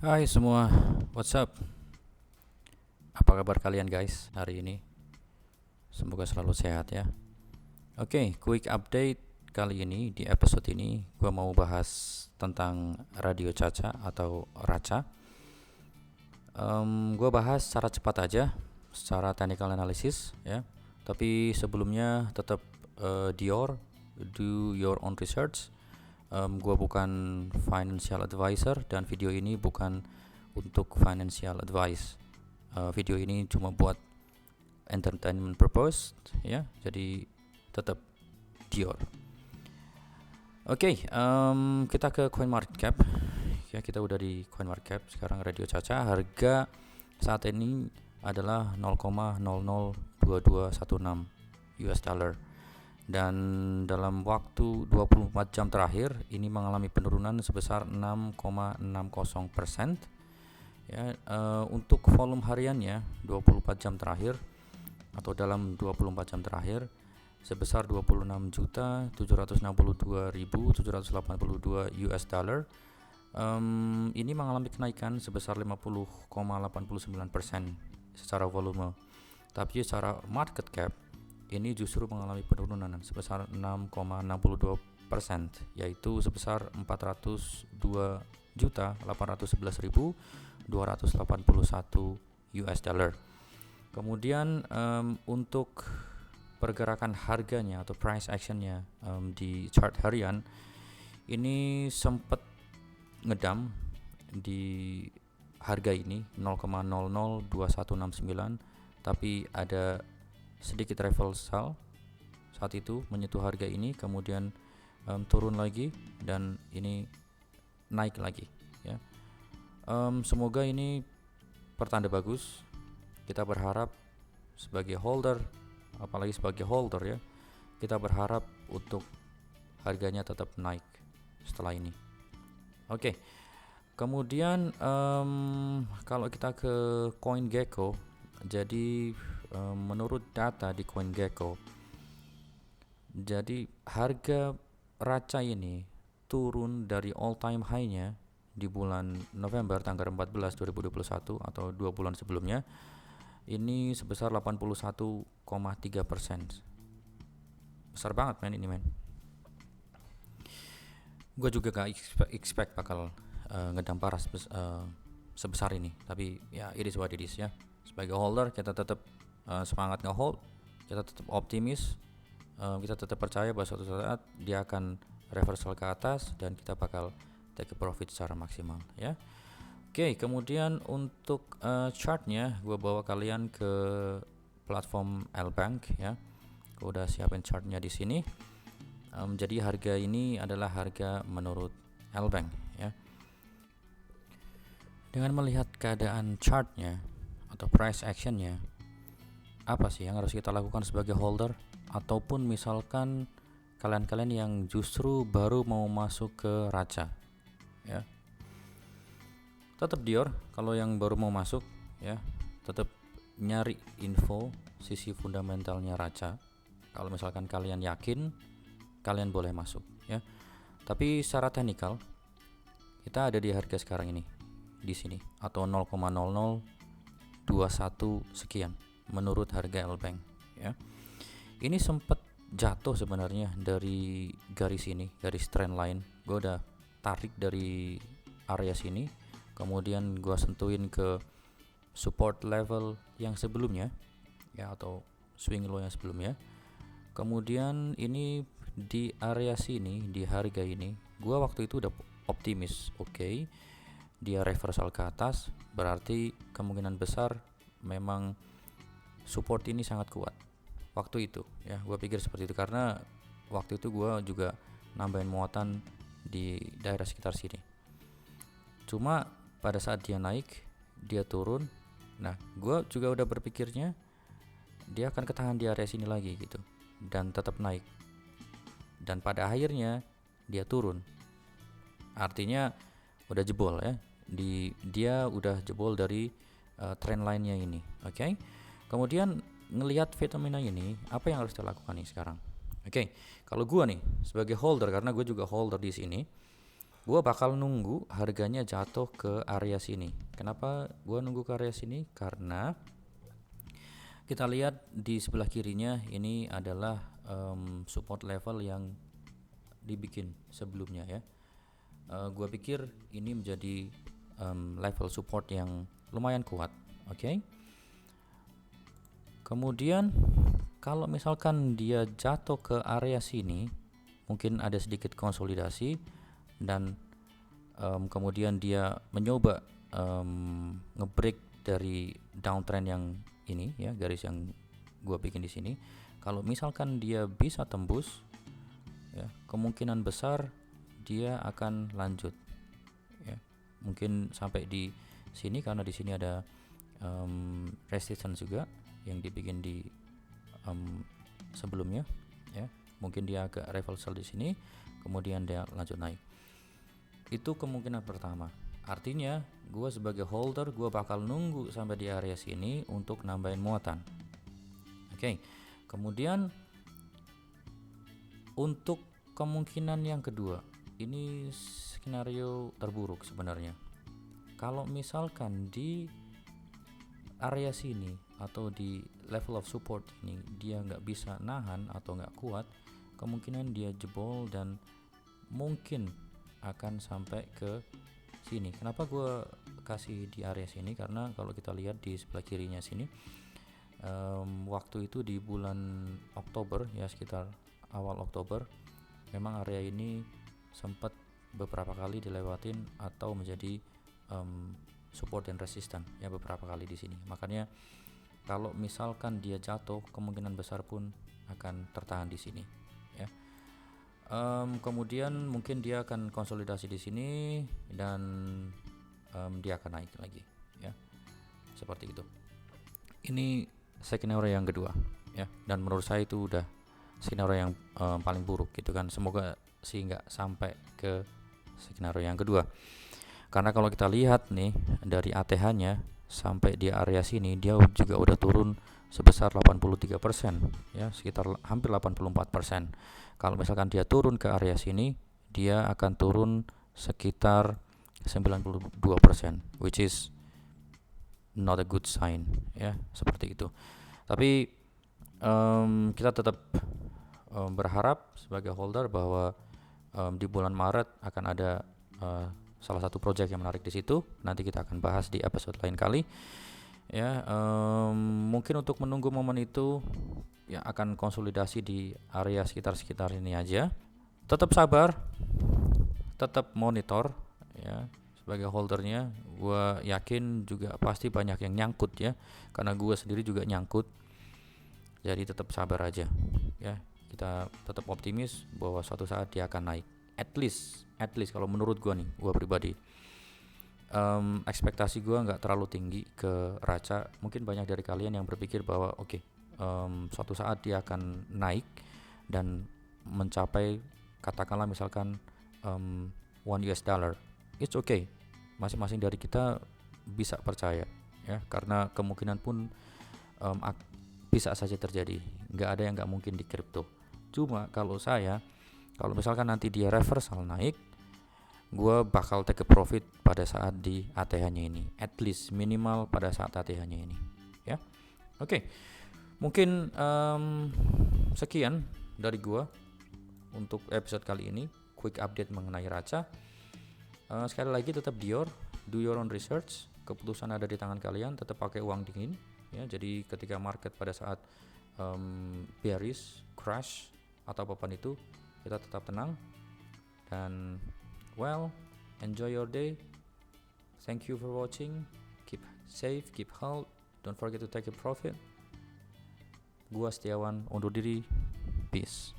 Hai semua, what's up? Apa kabar kalian guys hari ini? Semoga selalu sehat ya. Oke, quick update kali ini di episode ini gue mau bahas tentang radio Caca atau Raca. Gue bahas secara cepat aja, secara technical analysis ya. Tapi sebelumnya tetap Dior, do your own research. Gue bukan financial advisor dan video ini bukan untuk financial advice. Video ini cuma buat entertainment purpose ya, jadi tetap Dior. Oke, kita ke CoinMarketCap ya. Kita udah di CoinMarketCap sekarang. Radio Caca harga saat ini adalah 0,002216 US dollar, dan dalam waktu 24 jam terakhir ini mengalami penurunan sebesar 6,60% ya. Untuk volume hariannya 24 jam terakhir atau dalam 24 jam terakhir sebesar 26.762.782 US dollar. Ini mengalami kenaikan sebesar 50,89% secara volume, tapi secara market cap ini justru mengalami penurunan sebesar 6,62%, yaitu sebesar 402.811.281 US dollar. Kemudian untuk pergerakan harganya atau price actionnya di chart harian ini sempat ngedam di harga ini 0,002169, tapi ada sedikit reversal saat itu menyentuh harga ini, kemudian turun lagi dan ini naik lagi ya. Semoga ini pertanda bagus. Kita berharap sebagai holder, apalagi sebagai holder ya, kita berharap untuk harganya tetap naik setelah ini. Oke. Kemudian kalau kita ke CoinGecko, jadi menurut data di CoinGecko, jadi harga Raca ini turun dari all time high-nya di bulan November tanggal 14 2021 atau 2 bulan sebelumnya ini sebesar 81,3%. Besar banget men ini men. Gue juga gak expect bakal ngedam parah sebesar ini, tapi ya it is what it is ya. Sebagai holder kita tetap semangat nge-hold, kita tetap optimis, kita tetap percaya bahwa suatu saat dia akan reversal ke atas dan kita bakal take a profit secara maksimal ya. Oke, kemudian untuk chartnya gue bawa kalian ke platform L-Bank ya. Gue udah siapin chartnya di sini. Jadi harga ini adalah harga menurut L-Bank ya. Dengan melihat keadaan chartnya atau price actionnya, apa sih yang harus kita lakukan sebagai holder? Ataupun misalkan kalian-kalian yang justru baru mau masuk ke Raca ya, tetap Dior. Kalau yang baru mau masuk ya, tetap nyari info sisi fundamentalnya Raca. Kalau misalkan kalian yakin, kalian boleh masuk ya. Tapi secara teknikal kita ada di harga sekarang ini di sini atau 0,0021 sekian menurut harga L-Bank ya. Ini sempat jatuh sebenarnya dari garis ini, garis trend line. Gue udah tarik dari area sini, kemudian gue sentuhin ke support level yang sebelumnya ya, atau swing low yang sebelumnya. Kemudian ini di area sini, di harga ini gue waktu itu udah optimis. Oke, dia reversal ke atas, berarti kemungkinan besar memang support ini sangat kuat waktu itu ya. Gue pikir seperti itu karena waktu itu gue juga nambahin muatan di daerah sekitar sini. Cuma pada saat dia naik, dia turun. Nah, gue juga udah berpikirnya dia akan ketahan di area sini lagi gitu dan tetap naik. Dan pada akhirnya dia turun. Artinya udah jebol ya. Dia udah jebol dari trend line-nya ini. Oke. Kemudian ngelihat fenomena ini, apa yang harus kita lakukan nih sekarang? Oke. Kalau gue nih sebagai holder, karena gue juga holder di sini, Gua bakal nunggu harganya jatuh ke area sini. Kenapa gua nunggu ke area sini? Karena kita lihat di sebelah kirinya ini adalah support level yang dibikin sebelumnya ya. Gua pikir ini menjadi level support yang lumayan kuat. Oke. Kemudian kalau misalkan dia jatuh ke area sini, mungkin ada sedikit konsolidasi dan kemudian dia mencoba ngebreak dari downtrend yang ini ya, garis yang gua bikin di sini. Kalau misalkan dia bisa tembus ya, kemungkinan besar dia akan lanjut ya. Mungkin sampai di sini karena di sini ada resistance juga yang dibikin di sebelumnya ya. Mungkin dia agak reversal di sini, kemudian dia lanjut naik. Itu kemungkinan pertama. Artinya gue sebagai holder gue bakal nunggu sampai di area sini untuk nambahin muatan. Oke. Kemudian untuk kemungkinan yang kedua, ini skenario terburuk sebenarnya. Kalau misalkan di area sini atau di level of support ini dia nggak bisa nahan atau nggak kuat, kemungkinan dia jebol dan mungkin akan sampai ke sini. Kenapa gue kasih di area sini? Karena kalau kita lihat di sebelah kirinya sini, waktu itu di bulan Oktober ya, sekitar awal Oktober, memang area ini sempat beberapa kali dilewatin atau menjadi support dan resistan ya beberapa kali di sini. Makanya kalau misalkan dia jatuh, kemungkinan besar pun akan tertahan di sini ya. Kemudian mungkin dia akan konsolidasi di sini dan dia akan naik lagi ya, seperti itu. Ini skenario yang kedua ya, dan menurut saya itu udah skenario yang paling buruk gitu kan. Semoga sih nggak sampai ke skenario yang kedua, karena kalau kita lihat nih dari ATH nya sampai di area sini dia juga udah turun sebesar 83% ya, sekitar hampir 84%. Kalau misalkan dia turun ke area sini, dia akan turun sekitar 92%, which is not a good sign ya, seperti itu. Tapi kita tetap berharap sebagai holder bahwa di bulan Maret akan ada salah satu project yang menarik di situ. Nanti kita akan bahas di episode lain kali ya. Mungkin untuk menunggu momen itu ya, akan konsolidasi di area sekitar ini aja. Tetap sabar, tetap monitor ya. Sebagai holdernya, gue yakin juga pasti banyak yang nyangkut ya, karena gue sendiri juga nyangkut. Jadi tetap sabar aja ya. Kita tetap optimis bahwa suatu saat dia akan naik. At least kalau menurut gue nih, gue pribadi, ekspektasi gue nggak terlalu tinggi ke Raca. Mungkin banyak dari kalian yang berpikir bahwa suatu saat dia akan naik dan mencapai katakanlah misalkan $1. It's okay, masing-masing dari kita bisa percaya ya, karena kemungkinan pun bisa saja terjadi. Nggak ada yang nggak mungkin di kripto. Cuma kalau misalkan nanti dia reversal naik, gue bakal take a profit pada saat di ATH-nya ini, at least minimal pada saat ATH-nya ini ya. Oke. Mungkin sekian dari gue untuk episode kali ini, quick update mengenai Raca. Sekali lagi tetap do your own research. Keputusan ada di tangan kalian, tetap pakai uang dingin ya. Jadi ketika market pada saat bearish, crash atau apapun itu, kita tetap tenang dan enjoy your day. Thank you for watching. Keep safe, keep healthy. Don't forget to take a profit. Gua Setiawan undur diri. Peace.